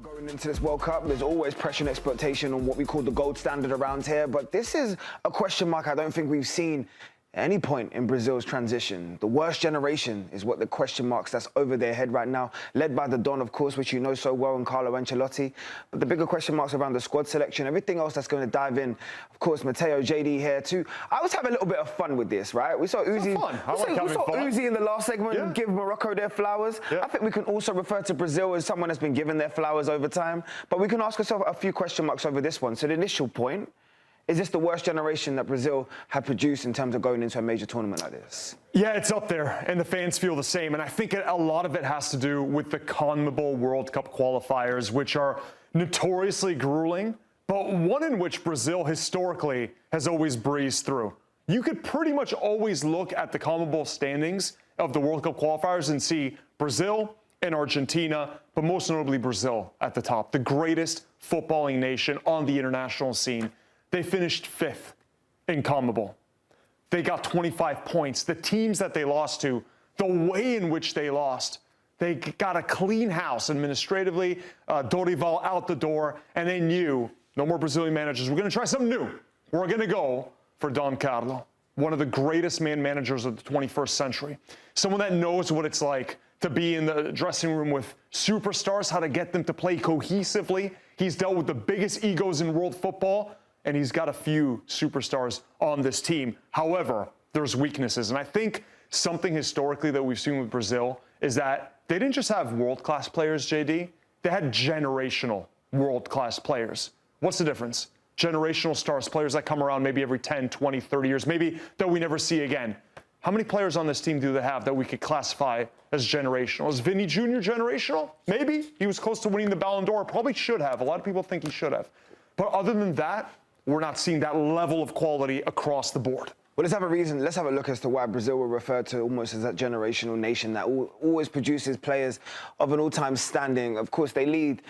Going into this World Cup, there's always pressure and expectation on what we call the gold standard around here, but this is a question mark I don't think we've seen at any point in Brazil's transition. The worst generation is what the question marks that's over their head right now, led by the Don, of course, which you know so well, and Carlo Ancelotti. But the bigger question marks around the squad selection, everything else that's going to dive in. Of course, Matteo, JD here too. I was having a little bit of fun with this, right? We saw Uzi. We saw Uzi in the last segment give Morocco their flowers. I think we can also refer to Brazil as someone that's been given their flowers over time. But we can ask ourselves a few question marks over this one. So the initial point, is this the worst generation that Brazil had produced in terms of going into a major tournament like this? Yeah, it's up there, and the fans feel the same. And I think a lot of it has to do with the CONMEBOL World Cup qualifiers, which are notoriously grueling, but one in which Brazil historically has always breezed through. You could pretty much always look at the CONMEBOL standings of the World Cup qualifiers and see Brazil and Argentina, but most notably Brazil at the top, the greatest footballing nation on the international scene. They finished 5th in CONMEBOL. They got 25 points. The teams that they lost to, the way in which they lost, they got a clean house administratively, Dorival out the door, and they knew no more Brazilian managers. We're going to try something new. We're going to go for Don Carlo, one of the greatest managers of the 21st century, someone that knows what it's like to be in the dressing room with superstars, how to get them to play cohesively. He's dealt with the biggest egos in world football, and he's got a few superstars on this team. However, there's weaknesses. And I think something historically that we've seen with Brazil is that they didn't just have world-class players, JD. They had generational world-class players. What's the difference? Generational stars, players that come around maybe every 10, 20, 30 years, maybe that we never see again. How many players on this team do they have that we could classify as generational? Is Vini Jr. generational? Maybe. He was close to winning the Ballon d'Or. Probably should have. A lot of people think he should have. But other than that, we're not seeing that level of quality across the board. Well, let's have a look as to why Brazil were referred to almost as that generational nation that always produces players of an all-time standing. Of course, they lead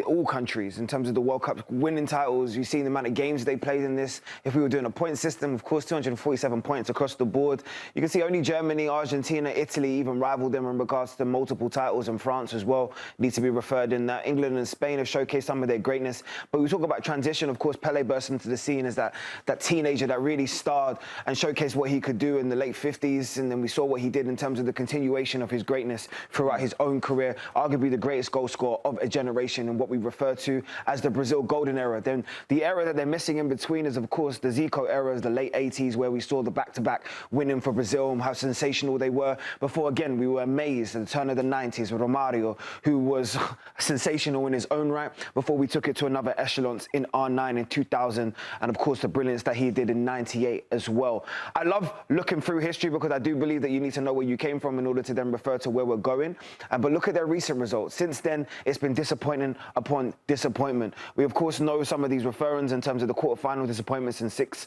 all countries in terms of the World Cup winning titles. You've seen the amount of games they played in this. If we were doing a point system, of course, 247 points across the board. You can see only Germany, Argentina, Italy even rivaled them in regards to multiple titles, and France as well needs to be referred in that. England and Spain have showcased some of their greatness. But we talk about transition. Of course, Pelé burst into the scene as that teenager that really starred and showcased what he could do in the late 50s. And then we saw what he did in terms of the continuation of his greatness throughout his own career. Arguably the greatest goal scorer of a generation, and what we refer to as the Brazil golden era. Then the era that they're missing in between is, of course, the Zico era, the late 80s, where we saw the back-to-back winning for Brazil and how sensational they were. Before, again, we were amazed at the turn of the 90s with Romario, who was sensational in his own right, before we took it to another echelons in R9 in 2000, and of course the brilliance that he did in 98 as well. I love looking through history because I do believe that you need to know where you came from in order to then refer to where we're going. But look at their recent results. Since then, it's been disappointing upon disappointment. We, of course, know some of these referrals in terms of the quarterfinal disappointments in 06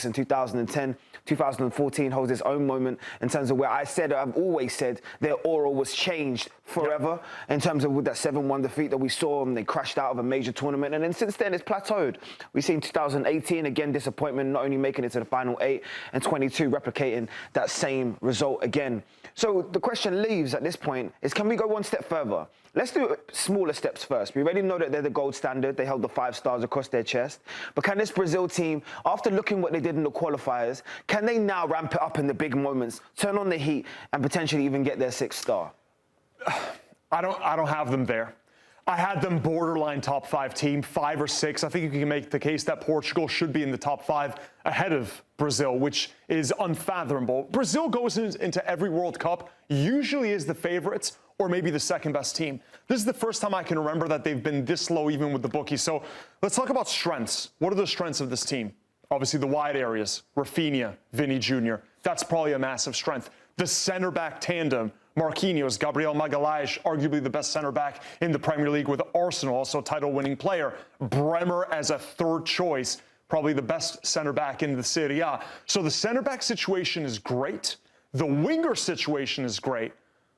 and 2010. 2014 holds its own moment in terms of where I've always said their aura was changed forever in terms of with that 7-1 defeat that we saw, and they crashed out of a major tournament. And then since then, it's plateaued. We've seen 2018, again, disappointment, not only making it to the final 8, and 22 replicating that same result again. So the question leaves at this point is, can we go one step further? Let's do smaller steps first. We already know that they're the gold standard. They held the 5 stars across their chest. But can this Brazil team, after looking what they did in the qualifiers, can they now ramp it up in the big moments, turn on the heat, and potentially even get their 6th star? I don't have them there. I had them borderline top 5 team, 5 or 6. I think you can make the case that Portugal should be in the top 5 ahead of Brazil, which is unfathomable. Brazil goes into every World Cup, usually is the favorites, or maybe the 2nd best team. This is the first time I can remember that they've been this low even with the bookies. So let's talk about strengths. What are the strengths of this team? Obviously the wide areas, Rafinha, Vini Jr. That's probably a massive strength. The center back tandem, Marquinhos, Gabriel Magalhaes, arguably the best center back in the Premier League with Arsenal, also title-winning player. Bremer as a 3rd choice, probably the best center back in the Serie A. So the center back situation is great. The winger situation is great.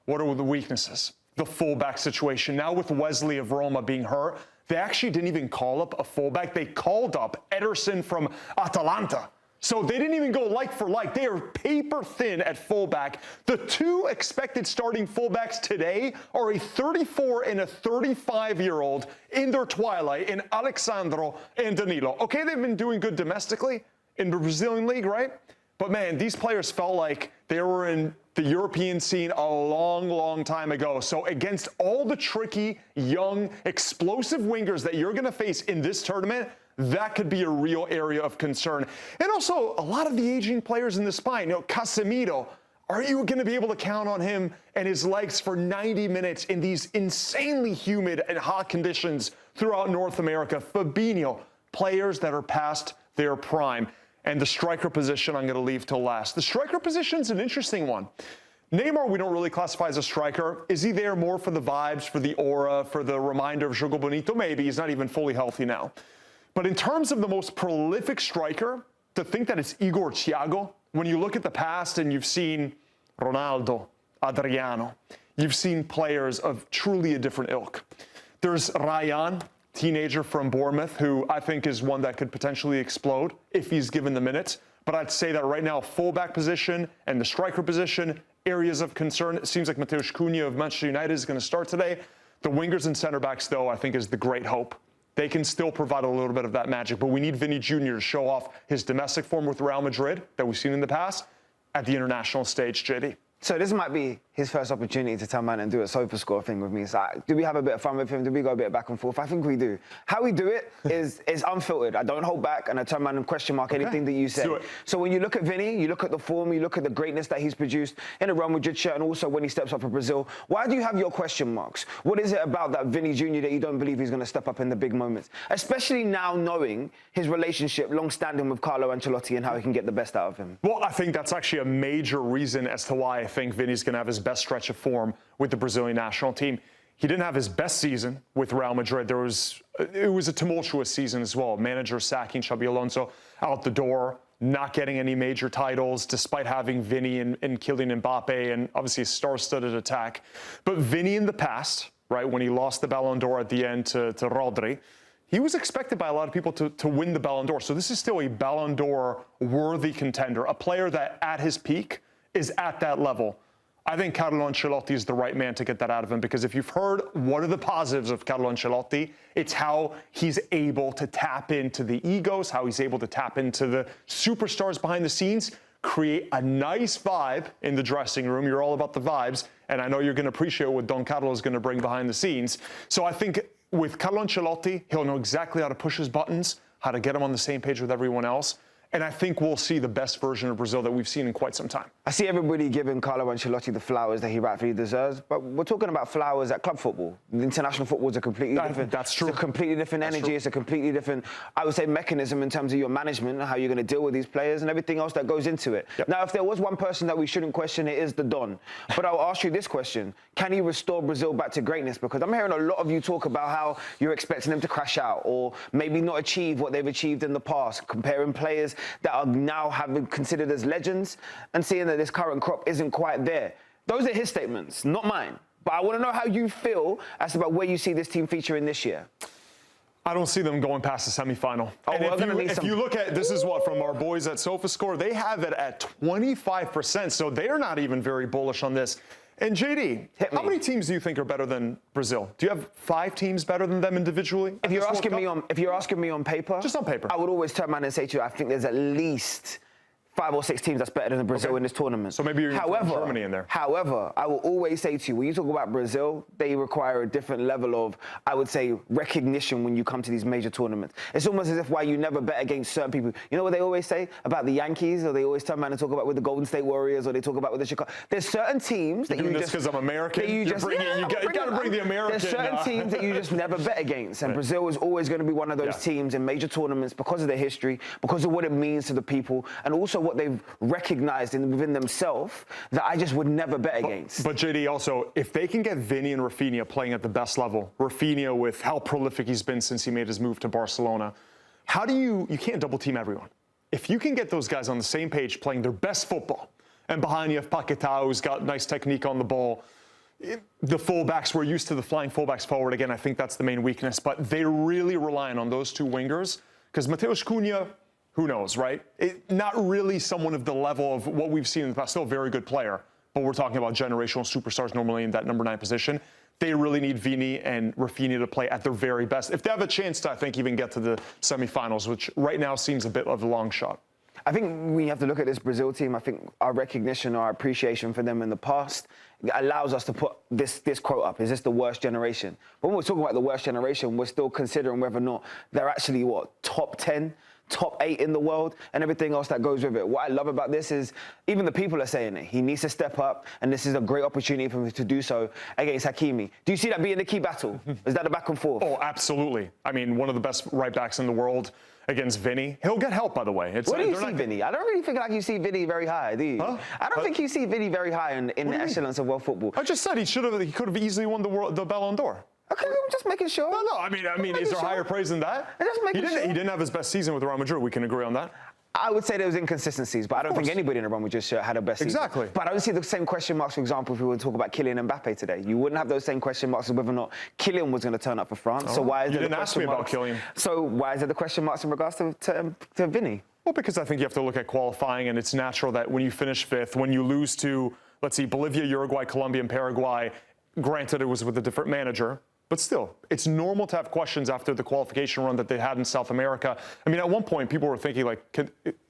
What are the weaknesses? The fullback situation. Now with Wesley of Roma being hurt, they actually didn't even call up a fullback. They called up Ederson from Atalanta. So they didn't even go like for like. They are paper thin at fullback. The two expected starting fullbacks today are a 34 and a 35-year-old in their twilight in Alexandro and Danilo. Okay, they've been doing good domestically in the Brazilian league, right? But man, these players felt like they were in the European scene a long, long time ago. So against all the tricky, young, explosive wingers that you're going to face in this tournament, that could be a real area of concern. And also, a lot of the aging players in the spine. You know, Casemiro, are you going to be able to count on him and his legs for 90 minutes in these insanely humid and hot conditions throughout North America? Fabinho, players that are past their prime. And the striker position I'm going to leave till last. The striker position is an interesting one. Neymar, we don't really classify as a striker. Is he there more for the vibes, for the aura, for the reminder of Jogo Bonito? Maybe. He's not even fully healthy now. But in terms of the most prolific striker, to think that it's Igor Thiago, when you look at the past and you've seen Ronaldo, Adriano, you've seen players of truly a different ilk. There's Ryan, teenager from Bournemouth, who I think is one that could potentially explode if he's given the minutes. But I'd say that right now, fullback position and the striker position, areas of concern. It seems like Vinicius Jr of Manchester United is going to start today. The wingers and center backs, though, I think is the great hope. They can still provide a little bit of that magic, but we need Vini Jr to show off his domestic form with Real Madrid that we've seen in the past at the international stage, JD. So this might be his first opportunity to turn around and do a sofa score thing with me. So do we have a bit of fun with him? Do we go a bit back and forth? I think we do. How we do it is unfiltered. I don't hold back and I turn around and question mark anything that you say. So when you look at Vini, you look at the form, you look at the greatness that he's produced in a Real Madrid shirt and also when he steps up for Brazil. Why do you have your question marks? What is it about that Vini Jr that you don't believe he's going to step up in the big moments? Especially now knowing his relationship long-standing with Carlo Ancelotti and how he can get the best out of him. Well, I think that's actually a major reason as to why I think Vini's going to have his best stretch of form with the Brazilian national team. He didn't have his best season with Real Madrid. It was a tumultuous season as well. Manager sacking Xabi Alonso out the door, not getting any major titles, despite having Vini and Kylian Mbappe and obviously a star-studded attack. But Vini in the past, right, when he lost the Ballon d'Or at the end to Rodri, he was expected by a lot of people to win the Ballon d'Or. So this is still a Ballon d'Or worthy contender, a player that at his peak is at that level. I think Carlo Ancelotti is the right man to get that out of him, because if you've heard what are the positives of Carlo Ancelotti, it's how he's able to tap into the egos, how he's able to tap into the superstars behind the scenes, create a nice vibe in the dressing room. You're all about the vibes, and I know you're going to appreciate what Don Carlo is going to bring behind the scenes. So I think with Carlo Ancelotti, he'll know exactly how to push his buttons, how to get him on the same page with everyone else. And I think we'll see the best version of Brazil that we've seen in quite some time. I see everybody giving Carlo Ancelotti the flowers that he rightfully deserves, but we're talking about flowers at club football. International football is a completely different... That's true. It's a completely different energy. It's a completely different, I would say, mechanism in terms of your management and how you're going to deal with these players and everything else that goes into it. Yep. Now, if there was one person that we shouldn't question, it is the Don. But I'll ask you this question. Can he restore Brazil back to greatness? Because I'm hearing a lot of you talk about how you're expecting them to crash out or maybe not achieve what they've achieved in the past, comparing players that are now have been considered as legends and seeing that this current crop isn't quite there. Those are his statements, not mine. But I want to know how you feel as about where you see this team featuring this year. I don't see them going past the semifinal. Oh, and if you look at, this is what, from our boys at SofaScore, they have it at 25%, so they're not even very bullish on this. And JD, how many teams do you think are better than Brazil? Do you have 5 teams better than them individually? If you're asking me on paper, just on paper, I would always turn around and say to you, I think there's at least 5 or 6 teams that's better than Brazil in this tournament. So maybe you're going to Germany in there. However, I will always say to you, when you talk about Brazil, they require a different level of, I would say, recognition when you come to these major tournaments. It's almost as if why you never bet against certain people. You know what they always say about the Yankees, or they always turn around and talk about with the Golden State Warriors, or they talk about with the Chicago. There's certain teams that you just because I'm American. You got to bring the American. There's certain teams that you just never bet against, and Brazil is always going to be one of those teams in major tournaments because of their history, because of what it means to the people, and also what they've recognized within themselves that I just would never bet against. But JD, also, if they can get Vini and Rafinha playing at the best level, Rafinha with how prolific he's been since he made his move to Barcelona, how do you can't double team everyone. If you can get those guys on the same page playing their best football, and behind you have Paquetá, who's got nice technique on the ball, the fullbacks, we're used to the flying fullbacks forward. Again, I think that's the main weakness, but they're really relying on those 2 wingers because Vinicius Jr, Who knows, right? Not really someone of the level of what we've seen in the past. Still a very good player, but we're talking about generational superstars normally in that number 9 position. They really need Vini and Rafinha to play at their very best. If they have a chance to, I think, even get to the semifinals, which right now seems a bit of a long shot. I think we have to look at this Brazil team. I think our recognition, our appreciation for them in the past allows us to put this quote up. Is this the worst generation? But when we're talking about the worst generation, we're still considering whether or not they're actually, top 10? Top 8 in the world and everything else that goes with it. What I love about this is even the people are saying it. He needs to step up, and this is a great opportunity for him to do so against Hakimi. Do you see that being the key battle? Is that the back and forth? Oh, absolutely. I mean, one of the best right backs in the world against Vini. He'll get help, by the way. Where do you see Vini? I don't really think like you see Vini very high, do you? Huh? I don't think you see Vini very high in the echelons of world football. I just said he could have easily won the Ballon d'Or. Okay, I'm just making sure. No, I mean, is there higher praise than that? He didn't have his best season with Real Madrid. We can agree on that. I would say there was inconsistencies, but I don't think anybody in the Real Madrid shirt had a best season. Exactly. But I don't see the same question marks, for example, if we were to talk about Kylian Mbappe today. You wouldn't have those same question marks as whether or not Kylian was going to turn up for France. Oh, so why is you there didn't ask me about Kylian. So why is there the question marks in regards to Vini? Well, because I think you have to look at qualifying, and it's natural that when you finish 5th, when you lose to, let's see, Bolivia, Uruguay, Colombia, and Paraguay, granted it was with a different manager, but still, it's normal to have questions after the qualification run that they had in South America. I mean, at one point, people were thinking, like,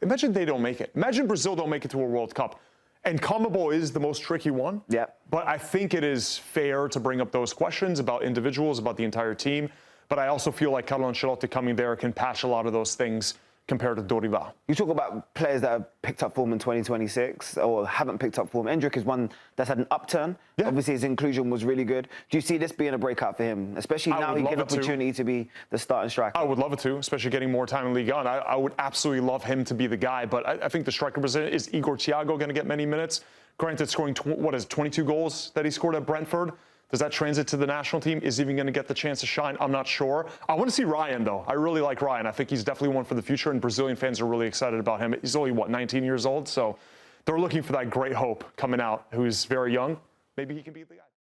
imagine they don't make it. Imagine Brazil don't make it to a World Cup. And CONMEBOL is the most tricky one. Yeah. But I think it is fair to bring up those questions about individuals, about the entire team. But I also feel like Carlo Ancelotti coming there can patch a lot of those things compared to Dorival. You talk about players that have picked up form in 2026 or haven't picked up form. Endrick is one that's had an upturn. Yeah. Obviously, his inclusion was really good. Do you see this being a breakout for him, especially now he gets an opportunity to be the starting striker? I would love it to, especially getting more time in Liga. I would absolutely love him to be the guy, but I think the striker position is Igor Thiago going to get many minutes? Granted, scoring 22 goals that he scored at Brentford. Does that transit to the national team? Is he even going to get the chance to shine? I'm not sure. I want to see Ryan, though. I really like Ryan. I think he's definitely one for the future, and Brazilian fans are really excited about him. He's only, 19 years old? So they're looking for that great hope coming out, who's very young. Maybe he can be the guy.